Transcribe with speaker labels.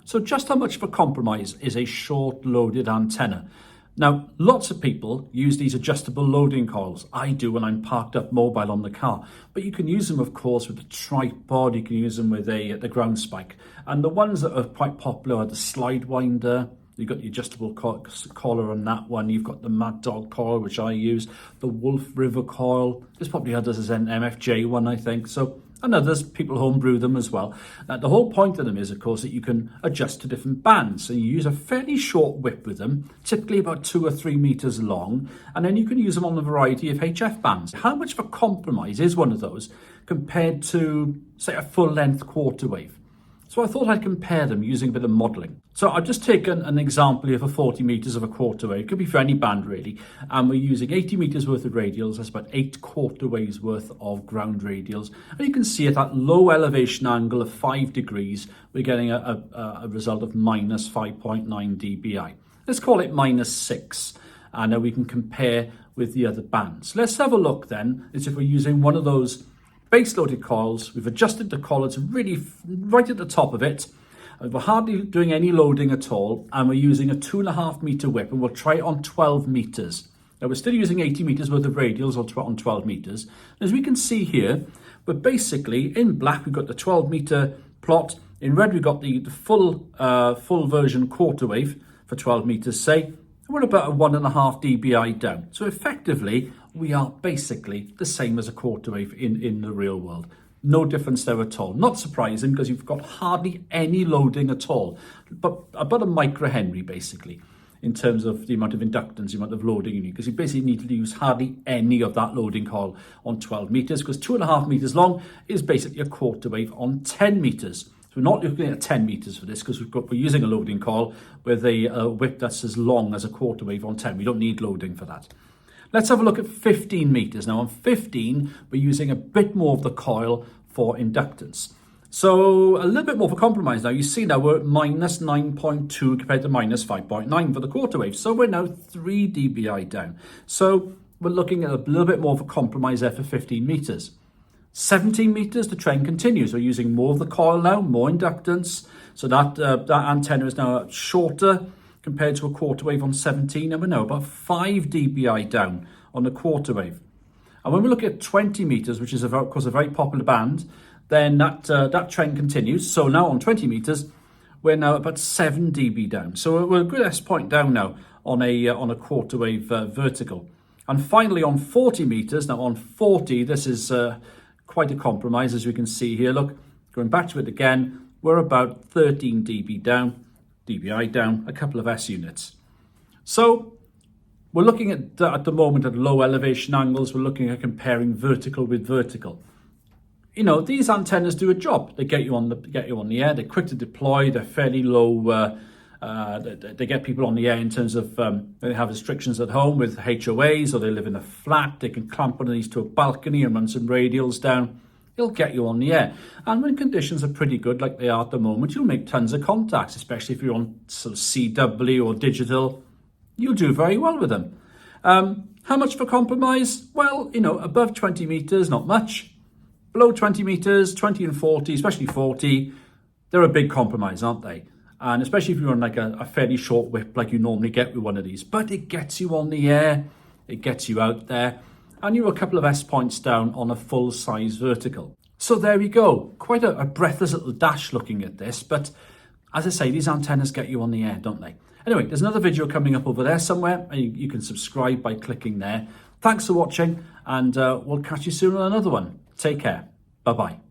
Speaker 1: So just how much of a compromise is a short loaded antenna? Now, lots of people use these adjustable loading coils. I do when I'm parked up mobile on the car, but you can use them, of course, with a tripod. You can use them with the ground spike. And the ones that are quite popular are the Slidewinder. You've got the adjustable collar on that one. You've got the Mad Dog coil, which I use, the Wolf River coil. There's probably others as an MFJ one, I think. And others, people homebrew them as well. The whole point of them is, of course, that you can adjust to different bands. So you use a fairly short whip with them, typically about 2 or 3 meters long, and then you can use them on a variety of HF bands. How much of a compromise is one of those compared to, say, a full-length quarter wave? So I thought I'd compare them using a bit of modelling. So I've just taken an example here for 40 metres of a quarter wave. It could be for any band really. And we're using 80 metres worth of radials. That's about 8 quarter waves worth of ground radials. And you can see at that low elevation angle of 5 degrees, we're getting a result of minus 5.9 dBi. Let's call it minus 6. And now we can compare with the other bands. Let's have a look then, as if we're using one of those base loaded coils. We've adjusted the collar to really right at the top of it. We're hardly doing any loading at all, and we're using a 2.5 meter whip, and we'll try it on 12 meters. Now we're still using 80 meters worth of radials on 12 meters. As we can see here, we're basically in black, we've got the 12 meter plot. In red, we've got the full version quarter wave for 12 meters, say. And we're about a 1.5 dBi down. So effectively, we are basically the same as a quarter wave in the real world. No difference there at all. Not surprising because you've got hardly any loading at all, but about a microhenry basically in terms of the amount of inductance, the amount of loading you need, because you basically need to use hardly any of that loading coil on 12 meters, because 2.5 meters long is basically a quarter wave on 10 meters. So we're not looking at 10 meters for this because we're using a loading coil with a whip that's as long as a quarter wave on 10. We don't need loading for that. Let's have a look at 15 meters. Now on 15, we're using a bit more of the coil for inductance. So a little bit more for compromise now. You see now we're at minus 9.2 compared to minus 5.9 for the quarter wave. So we're now 3 dBi down. So we're looking at a little bit more of a compromise there for 15 meters. 17 meters, the trend continues. We're using more of the coil now, more inductance. So that antenna is now shorter compared to a quarter wave on 17, and we're now about 5 dBi down on the quarter wave. And when we look at 20 meters, which is of course a very popular band, then that trend continues. So now on 20 meters, we're now about 7 dB down. So we're a good S point down now on a quarter wave vertical. And finally on 40 meters, now on 40, this is quite a compromise, as we can see here. Look, going back to it again, we're about 13 dBi down, a couple of S units. So we're looking at the moment at low elevation angles. We're looking at comparing vertical with vertical. You know, these antennas do a job. They get you on the air. They're quick to deploy. They're fairly low. They get people on the air in terms of they have restrictions at home with HOAs, or they live in a flat. They can clamp one of these to a balcony and run some radials down. It'll get you on the air. And when conditions are pretty good, like they are at the moment, you'll make tons of contacts, especially if you're on sort of CW or digital. You'll do very well with them. How much for compromise? Well, you know, above 20 meters, not much. Below 20 meters, 20 and 40, especially 40, they're a big compromise, aren't they? And especially if you're on like a fairly short whip like you normally get with one of these. But it gets you on the air, it gets you out there, and you're a couple of S points down on a full-size vertical. So there we go. Quite a breathless little dash looking at this, but as I say, these antennas get you on the air, don't they? Anyway, there's another video coming up over there somewhere, and you can subscribe by clicking there. Thanks for watching, and we'll catch you soon on another one. Take care. Bye-bye.